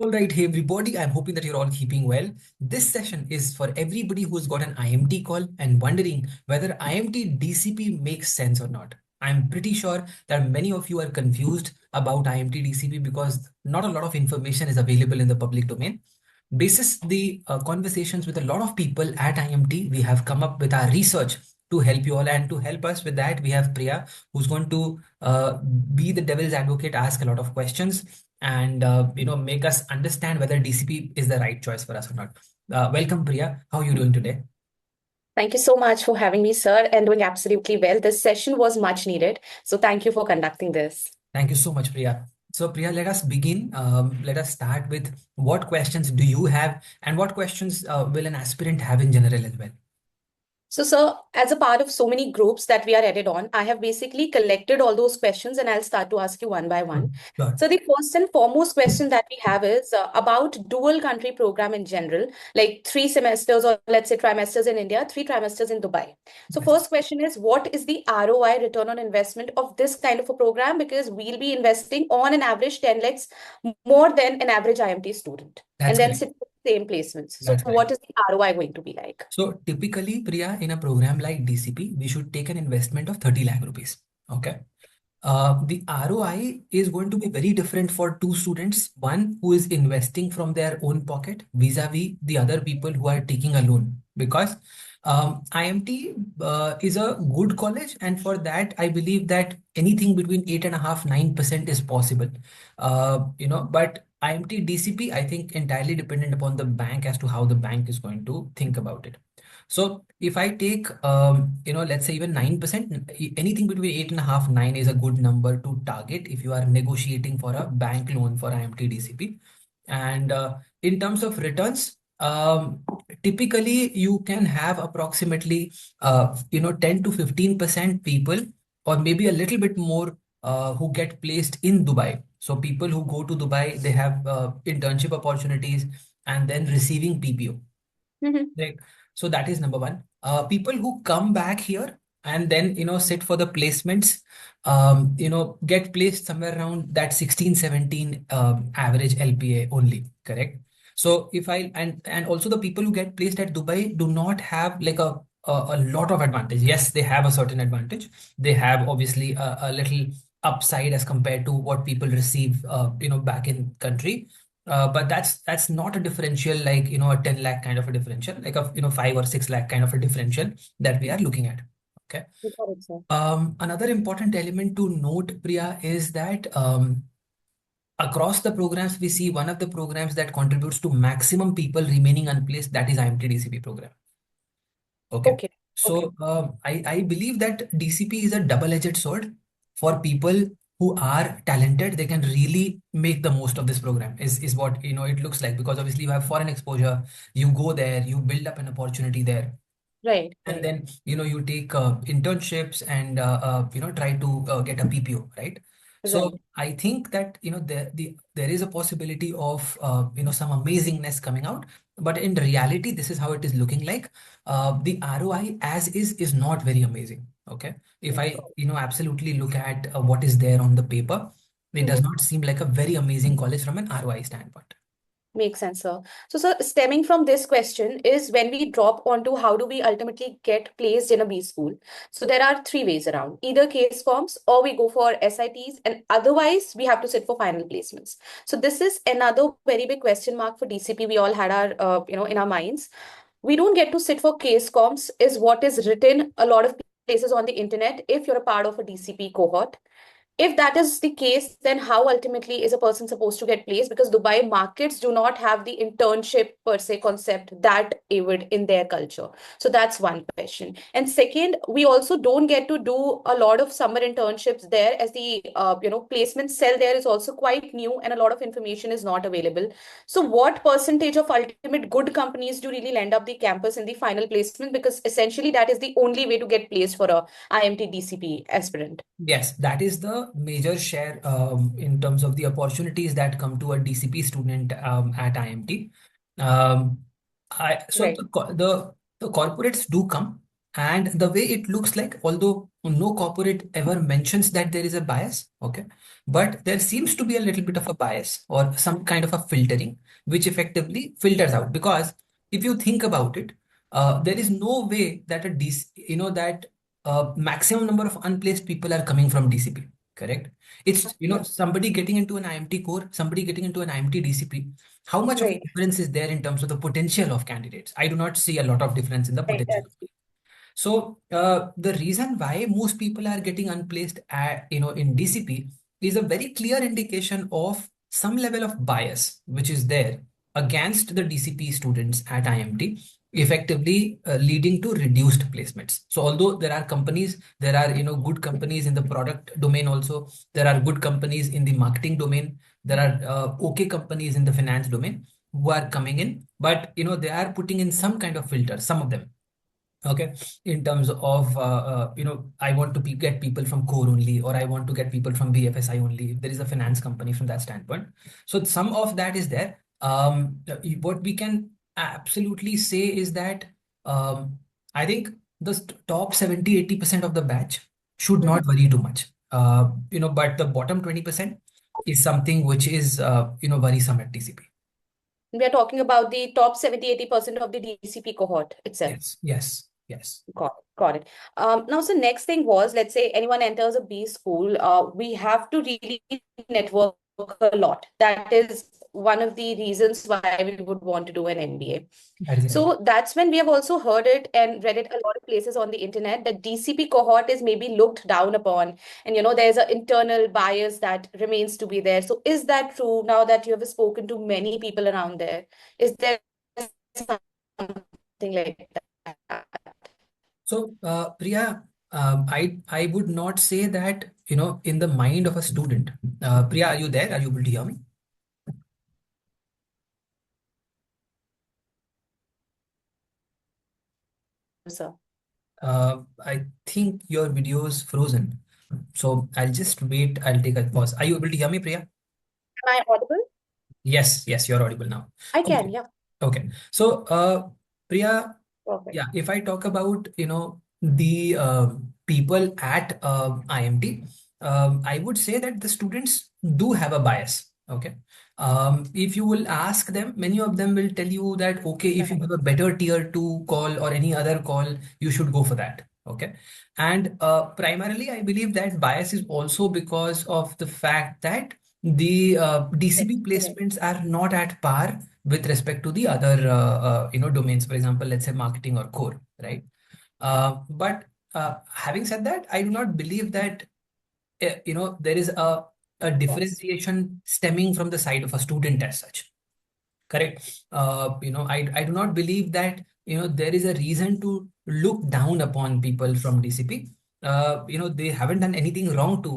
All right, hey everybody, I'm hoping that you're all keeping well. This session is for everybody who's got an IMT call and wondering whether IMT DCP makes sense or not. I'm pretty sure that many of you are confused about IMT DCP because not a lot of information is available in the public domain. Basis the conversations with a lot of people at IMT, we have come up with our research to help you all, and to help us with that, we have Priya, who's going to be the devil's advocate, ask a lot of questions, and make us understand whether DCP is the right choice for us or not. Welcome, Priya. How are you doing today? Thank you so much for having me, sir, and doing absolutely well. This session was much needed. So thank you for conducting this. Thank you so much, Priya. So, Priya, let us begin. Let us start with what questions do you have, and what questions will an aspirant have in general as well? So, sir, as a part of so many groups that we are added on, I have basically collected all those questions and I'll start to ask you one by one. Sure. So, the first and foremost question that we have is about dual country program in general, like 3 semesters or let's say trimesters in India, 3 trimesters in Dubai. So, Yes. first question is what is the ROI, return on investment, of this kind of a program? Because we'll be investing on an average 10 lakhs more than an average IMT student That's and then correct. sit for the same placements. So, That's correct. what is the ROI going to be like? So typically, Priya, in a program like DCP, we should take an investment of 30 lakh rupees. Okay. The ROI is going to be very different for two students. One who is investing from their own pocket vis-a-vis the other people who are taking a loan. Because IMT is a good college, and for that, I believe that anything between 8.5%, 9% is possible. But IMT DCP, I think entirely dependent upon the bank as to how the bank is going to think about it. So if I take, let's say even 9%, anything between 8.5, 9 is a good number to target if you are negotiating for a bank loan for IMT DCP. And in terms of returns, typically you can have approximately, 10 to 15% people, or maybe a little bit more, who get placed in Dubai. So people who go to Dubai, they have internship opportunities and then receiving PPO. Mhm. Right. So that is number one. People who come back here and then, sit for the placements, get placed somewhere around that 16, 17 average LPA only, correct? So if I, and also the people who get placed at Dubai do not have like a lot of advantage. Yes, they have a certain advantage. They have obviously a little upside as compared to what people receive, back in country. But that's not a differential like, a 10 lakh kind of a differential, like a, 5 or 6 lakh kind of a differential that we are looking at. Okay. Got it, sir. Another important element to note, Priya, is that across the programs, we see one of the programs that contributes to maximum people remaining unplaced, that is IMT DCP program. Okay. Okay. Okay. So I believe that DCP is a double-edged sword for people who are talented. They can really make the most of this program is what it looks like, because obviously you have foreign exposure, you go there, you build up an opportunity there, Right. and Right. then you take internships and try to get a PPO, right? So Right. I think that there is a possibility of some amazingness coming out, but in reality this is how it is looking like. The ROI as is not very amazing. Okay, if I absolutely look at what is there on the paper, it does Mhm. not seem like a very amazing college from an ROI standpoint. Makes sense, sir. So, sir, stemming from this question is when we drop onto how do we ultimately get placed in a B school. So there are three ways around, either case forms or we go for SITs, and otherwise we have to sit for final placements. So this is another very big question mark for DCP. We all had our, in our minds. We don't get to sit for case comps is what is written a lot of places on the internet if you're a part of a DCP cohort. If that is the case, then how ultimately is a person supposed to get placed? Because Dubai markets do not have the internship per se concept that avid in their culture. So that's one question. And second, we also don't get to do a lot of summer internships there, as the placement cell there is also quite new and a lot of information is not available. So what percentage of ultimate good companies do really land up the campus in the final placement? Because essentially that is the only way to get placed for a IMT DCP aspirant. Yes, that is the major share in terms of the opportunities that come to a DCP student at IMT. Um, so Right. the corporates do come, and the way it looks like, although no corporate ever mentions that there is a bias, okay? But there seems to be a little bit of a bias or some kind of a filtering, which effectively filters out. Because if you think about it, there is no way that that maximum number of unplaced people are coming from DCP, correct? It's, Yeah. somebody getting into an IMT core, somebody getting into an IMT DCP. How much of a Right. difference is there in terms of the potential of candidates? I do not see a lot of difference in the Right. potential. So the reason why most people are getting unplaced in DCP is a very clear indication of some level of bias which is there against the DCP students at IMT, effectively leading to reduced placements. So although there are companies, there are good companies in the product domain also, there are good companies in the marketing domain, there are okay companies in the finance domain who are coming in, but they are putting in some kind of filter, some of them. Okay, in terms of I want to get people from core only, or I want to get people from BFSI only, if there is a finance company from that standpoint. So some of that is there. What we can absolutely say is that I think the top 70-80% of the batch should not Mhm. worry too much. But the bottom 20% is something which is worrisome at TCP. We are talking about the top 70-80% of the DCP cohort itself. Yes, yes, yes. Got it. Now, so next thing was, let's say anyone enters a B school, we have to really network a lot. That is one of the reasons why we would want to do an MBA. That is right. So that's when we have also heard it and read it a lot of places on the internet that DCP cohort is maybe looked down upon, and there's an internal bias that remains to be there. So is that true now that you have spoken to many people around there? Is there something like that? So, Priya, I would not say that, in the mind of a student. Priya, are you there? Are you able to hear me? Sir. I think your video is frozen. So I'll just wait. I'll take a pause. Are you able to hear me, Priya? Am I audible? Yes, yes, you're audible now. I can, Okay. yeah. Okay. So, Priya, Perfect. yeah, if I talk about, the people at IMT, I would say that the students do have a bias. Okay. If you will ask them, many of them will tell you that, okay, if you Right. have a better tier two call or any other call, you should go for that. Okay. And primarily, I believe that bias is also because of the fact that the Right. DCB Right. placements are not at par with respect to the other domains, for example, let's say marketing or core, right? But having said that, I do not believe that there is a Yes. differentiation stemming from the side of a student as such. Correct. I do not believe that, there is a reason to look down upon people from DCP. They haven't done anything wrong to,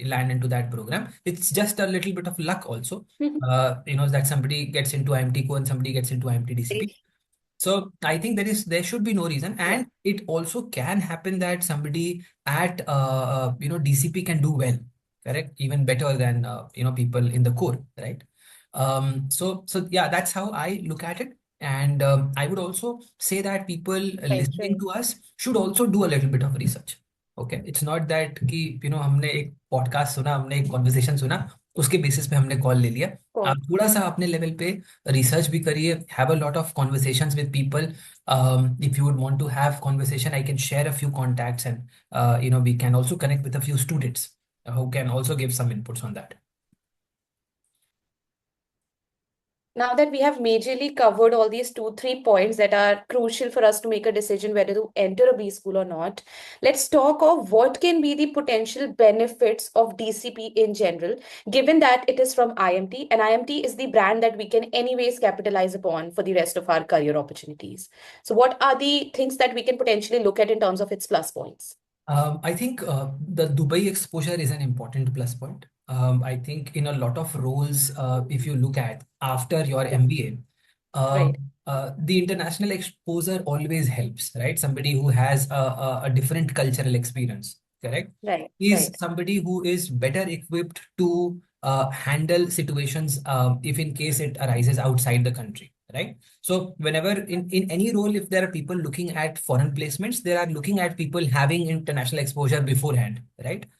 land into that program. It's just a little bit of luck also, Mhm. that somebody gets into IMT Co and somebody gets into IMT Very- DCP. So I think there should be no reason, Yeah. and it also can happen that somebody at DCP can do well, correct, even better than people in the core, right? So yeah, that's how I look at it, and I would also say that people Right. listening Right. to us should also do a little bit of research. Okay, it's not that कि हमने एक podcast सुना, हमने एक conversation सुना, उसके basis पे हमने कॉल ले लिया. Cool. आप थोड़ा सा अपने लेवल पे research भी करिए, have a lot of conversations with people. If you would want to have conversation, I can share a few contacts, and we can also connect with a few students who can also give some inputs on that. Now that we have majorly covered all these two, three points that are crucial for us to make a decision whether to enter a B school or not, let's talk of what can be the potential benefits of DCP in general, given that it is from IMT, and IMT is the brand that we can anyways capitalize upon for the rest of our career opportunities. So, what are the things that we can potentially look at in terms of its plus points? I think the Dubai exposure is an important plus point. I think in a lot of roles, if you look at after your Yeah, MBA, right, the international exposure always helps, right? Somebody who has a different cultural experience, correct, right, is right, somebody who is better equipped to handle situations if in case it arises outside the country, right? So whenever in any role, if there are people looking at foreign placements, they are looking at people having international exposure beforehand, right? Got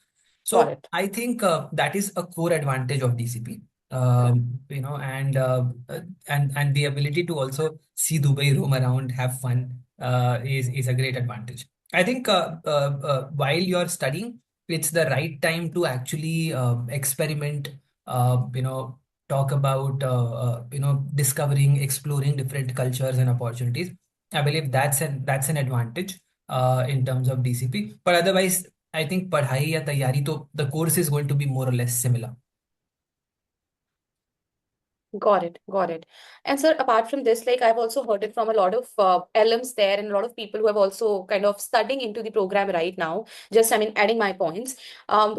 So it. I think that is a core advantage of DCP, and the ability to also see Dubai roam around, have fun, is a great advantage. I think while you're studying, it's the right time to actually experiment. You know, talk about discovering, exploring different cultures and opportunities. I believe that's an advantage in terms of DCP. But otherwise, I think पढ़ाई या तैयारी तो the course is going to be more or less similar. Got it, got it. And sir, apart from this, like I've also heard it from a lot of LMs there and a lot of people who have also kind of studying into the program right now. Just, I mean, adding my points.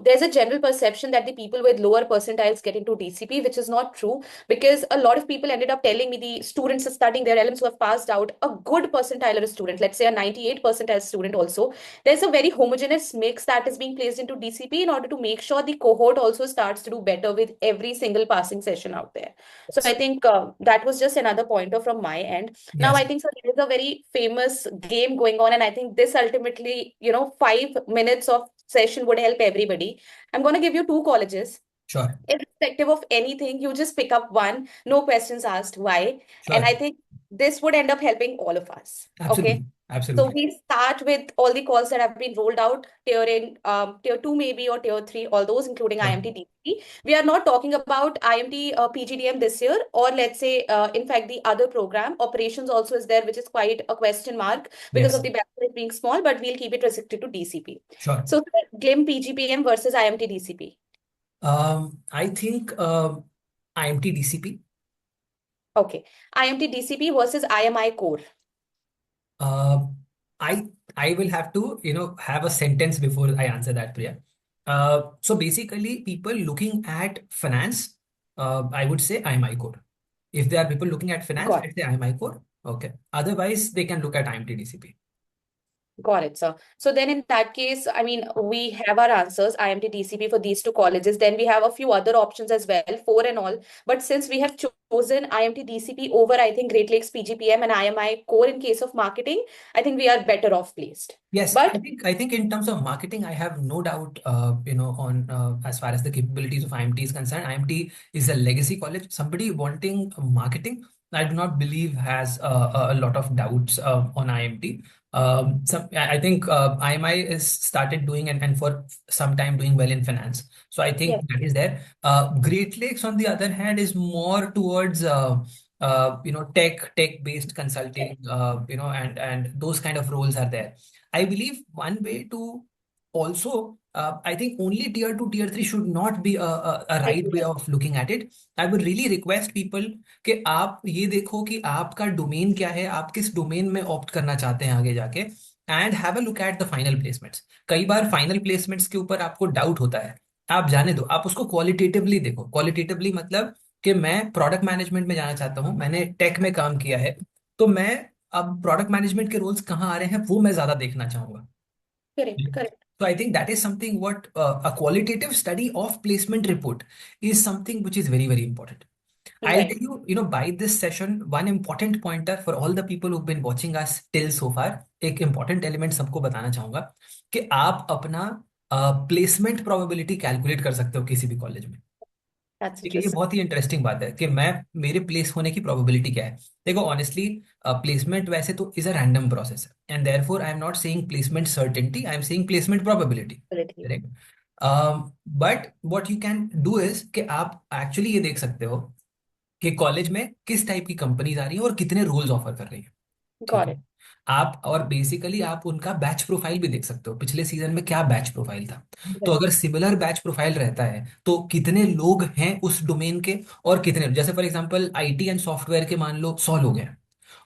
There's a general perception that the people with lower percentiles get into DCP, which is not true because a lot of people ended up telling me the students studying their LMs who have passed out, a good percentile student, let's say a 98 percentile student also, there's a very homogeneous mix that is being placed into DCP in order to make sure the cohort also starts to do better with every single passing session out there. So I Yes. think that was just another pointer from my end. Now I Yes. think so there is a very famous game going on, and I think this ultimately, 5 minutes of session would help everybody. I'm going to give you two colleges. Sure. Irrespective of anything, you just pick up one, no questions asked, why? And Sure. I think this would end up helping all of us. Okay. Absolutely. So Absolutely. we start with all the calls that have been rolled out, tier two maybe or tier three, all those, including Sure. IMT DCP. We are not talking about IMT PGDM this year, or let's say, in fact, the other program operations also is there, which is quite a question mark because of Yes. the batch being small, but we'll keep it restricted to DCP. Sure. So GLIM PGPM versus IMT DCP. I think IMT DCP. Okay. IMT DCP versus IMI core. Uh, I I will have to have a sentence before I answer that, Priya. So basically, people looking at finance, I would say IMI core. If there are people looking at finance, Got I'd say IMI core. Okay. Otherwise, they can look at IMT DCP. Got it, sir. So then in that case, I mean, we have our answers, IMT DCP for these two colleges. Then we have a few other options as well, four and all. But since we have chosen IMT DCP over, I think, Great Lakes PGPM and IMI core in case of marketing, I think we are better off placed. Yes, I But think I think in terms of marketing, I have no doubt, on as far as the capabilities of IMT is concerned. IMT is a legacy college. Somebody wanting marketing, I do not believe has a lot of doubts on IMT. I think IMI is started doing and for some time doing well in finance. So I yes, think that is there. Great Lakes, on the other hand, is more towards tech based consulting, and those kind of roles are there. I believe one way to also, I think only tier two, tier three should not be a I right agree. way of looking at it. I would really request people कि आप ये देखो कि आपका domain क्या है, आप किस डोमेन में ऑप्ट करना चाहते हैं आगे जाके, and have a look at the final placements. कई बार फाइनल प्लेसमेंट्स के ऊपर आपको डाउट होता है, आप जाने दो, आप उसको क्वालिटेटिवली देखो. क्वालिटेटिवली मतलब कि मैं प्रोडक्ट मैनेजमेंट में जाना चाहता हूँ, मैंने टेक में काम किया है, तो मैं अब प्रोडक्ट मैनेजमेंट के रोल्स कहाँ आ रहे हैं वो मैं ज्यादा देखना चाहूंगा. Correct, correct. So I think that is something what a qualitative study of placement report is something which is very, very important. I'll tell Right. you, by this session, one important pointer for all the people who've been watching us till so far, एक important element सबको बताना चाहूंगा कि आप अपना placement probability calculate कर सकते हो किसी भी कॉलेज में. That's ठीक है, ये interesting. बहुत ही इंटरेस्टिंग बात है कि मैं मेरे प्लेस होने की प्रोबेबिलिटी क्या है. देखो ऑनेस्टली, प्लेसमेंट वैसे तो इज अ रैंडम प्रोसेस है, and therefore I am not saying placement certainty, I am saying placement probability. Ability. Correct. But what you can do is कि आप एक्चुअली ये देख सकते हो कि कॉलेज में किस टाइप की कंपनीज आ रही हैं और कितने रोल्स ऑफर कर रही हैं. ठीक Got है. it. आप और बेसिकली आप उनका बैच प्रोफाइल भी देख सकते हो, पिछले सीजन में क्या बैच प्रोफाइल था. तो Right. अगर सिमिलर बैच प्रोफाइल रहता है तो कितने लोग हैं उस डोमेन के, और कितने, जैसे for example IT and software के मान लो 100 लोग हैं,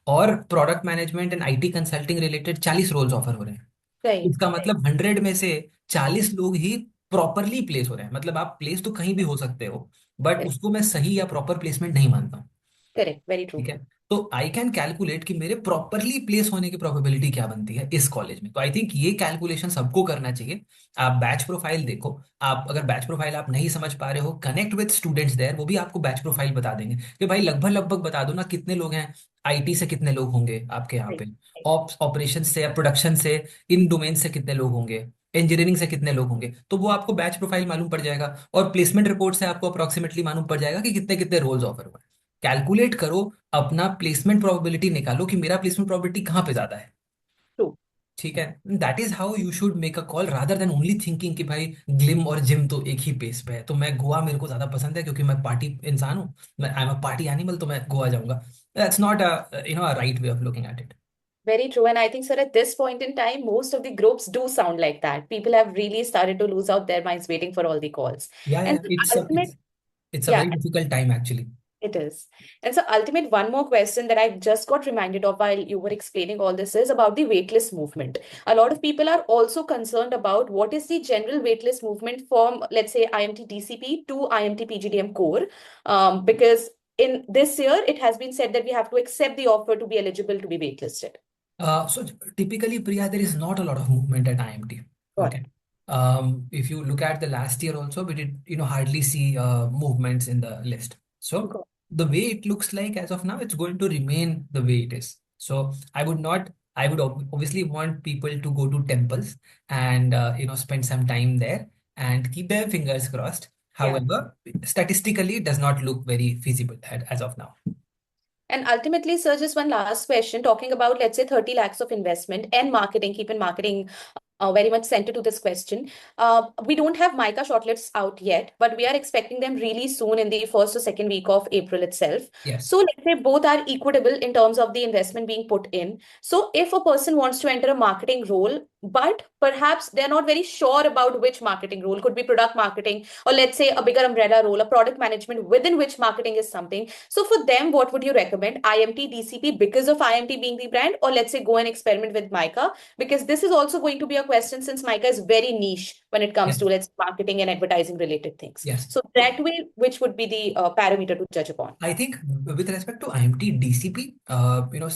और product management and IT consulting related 40 roles offer हो रहे हैं. Right. इसका मतलब 100 में से 40 लोग ही प्रॉपरली प्लेस हो रहे हैं. मतलब आप प्लेस तो कहीं भी हो सकते हो, बट Correct. उसको मैं सही या प्रॉपर प्लेसमेंट नहीं मानता हूँ. Correct. Very ठीक true. है. तो आई कैन कैलकुलेट कि मेरे प्रॉपरली प्लेस होने की प्रोबेबिलिटी क्या बनती है इस कॉलेज में। तो आई थिंक ये कैलकुलेशन सबको करना चाहिए। आप बैच प्रोफाइल देखो। आप अगर बैच प्रोफाइल आप नहीं समझ पा रहे हो, कनेक्ट विद स्टूडेंट्स देयर, वो भी आपको बैच प्रोफाइल बता देंगे कि भाई लगभग लगभग बता दो ना कितने लोग हैं, आईटी से कितने लोग होंगे आपके यहाँ Right. पे, ऑप्स ऑपरेशन से या प्रोडक्शन से, इन डोमेन से कितने लोग होंगे, इंजीनियरिंग से कितने लोग होंगे, तो वो आपको बैच प्रोफाइल मालूम पड़ जाएगा। और प्लेसमेंट रिपोर्ट से आपको अप्रोक्सीमेटली मालूम पड़ जाएगा कि कितने कितने रोल्स ऑफर हुए। कैलकुलेट करो, अपना प्लेसमेंट प्रोबेबिलिटी निकालो कि मेरा प्लेसमेंट प्रोबेबिलिटी कहाँ पे ज्यादा है। True. ठीक है, that is how you should make a call rather than only thinking कि भाई ग्लिम और जिम तो एक ही पेस पे है, तो मैं गोवा मेरे को ज्यादा पसंद है क्योंकि मैं पार्टी इंसान हूँ, मैं I am a party animal, तो मैं गोवा जाऊंगा। That's not a right way of looking at it. Very true. And I think, sir, at this point in time, most of the groups do sound like that. People have really started to lose out their minds waiting for all the calls. या And the ultimate, it's a yeah, very difficult time actually. it is. And so, ultimate, one more question that I just got reminded of while you were explaining all this is about the waitlist movement. A lot of people are also concerned about what is the general waitlist movement from, let's say, IMT DCP to IMT PGDM core. Because in this year, it has been said that we have to accept the offer to be eligible to be waitlisted. So typically, Priya, there is not a lot of movement at IMT. Got Okay. it. If you look at the last year also, we did, hardly see movements in the list. So Got the way it looks like as of now, it's going to remain the way it is. So I would not, I would obviously want people to go to temples and, spend some time there and keep their fingers crossed. Yeah. However, statistically, it does not look very feasible as of now. And ultimately, sir, just one last question talking about, let's say, 30 lakhs of investment and marketing, keep in marketing very much centered to this question. We don't have MICA shortlists out yet, but we are expecting them really soon in the first or second week of April itself. Yes. So let's say both are equitable in terms of the investment being put in. So if a person wants to enter a marketing role, but perhaps they're not very sure about which marketing role, could be product marketing, or let's say a bigger umbrella role, a product management within which marketing is something. So for them, what would you recommend? IMT, DCP because of IMT being the brand, or let's say go and experiment with MICA? Because this is also going to be a question since MICA is very niche when it comes to, Yes. let's say, marketing and advertising related things. Yes. So that way, which would be the parameter to judge upon? I think with respect to IMT DCP,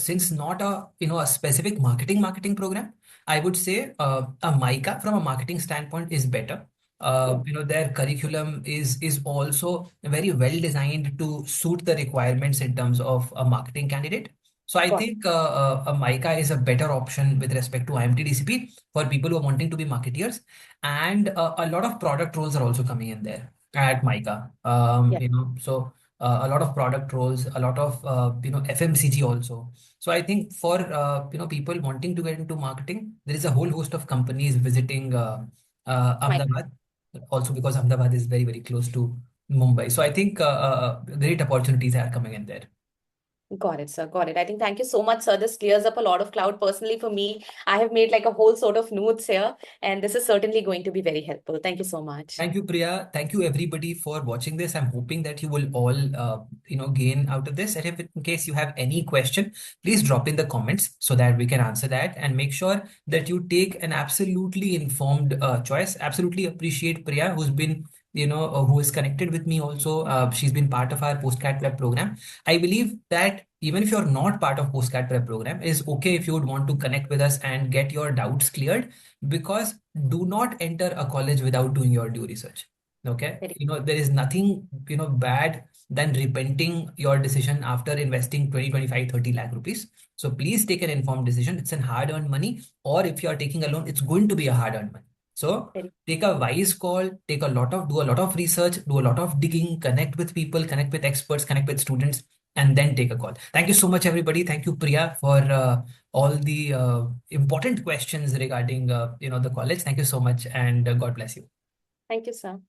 since not a specific marketing program, I would say a MICA from a marketing standpoint is better. Yeah, Their curriculum is also very well designed to suit the requirements in terms of a marketing candidate. So I got think a MICA is a better option with respect to IMT DCP for people who are wanting to be marketeers, and a lot of product roles are also coming in there at MICA. yeah, So a lot of product roles, a lot of FMCG also. So I think for people wanting to get into marketing, there is a whole host of companies visiting MICA. Ahmedabad, also because Ahmedabad is very very close to Mumbai. So I think great opportunities are coming in there. Got it, sir. Got it. I think thank you so much, sir. This clears up a lot of cloud. Personally, for me, I have made like a whole sort of notes here, and this is certainly going to be very helpful. Thank you so much. Thank you, Priya. Thank you, everybody, for watching this. I'm hoping that you will all, gain out of this. And if in case you have any question, please drop in the comments so that we can answer that. And make sure that you take an absolutely informed choice. Absolutely appreciate Priya, who's been, who is connected with me also. She's been part of our postcard prep program. I believe that even if you're not part of postcard prep program, it is okay if you would want to connect with us and get your doubts cleared, because do not enter a college without doing your due research. Okay, Very there is nothing bad than repenting your decision after investing 20, 25, 30 lakh rupees. So please take an informed decision. It's an hard earned money, or if you are taking a loan, it's going to be a hard earned money. So very take a wise call, do a lot of research, do a lot of digging, connect with people, connect with experts, connect with students, and then take a call. Thank you so much, everybody. Thank you, Priya, for all the important questions regarding the college. Thank you so much, and God bless you. Thank you, sir.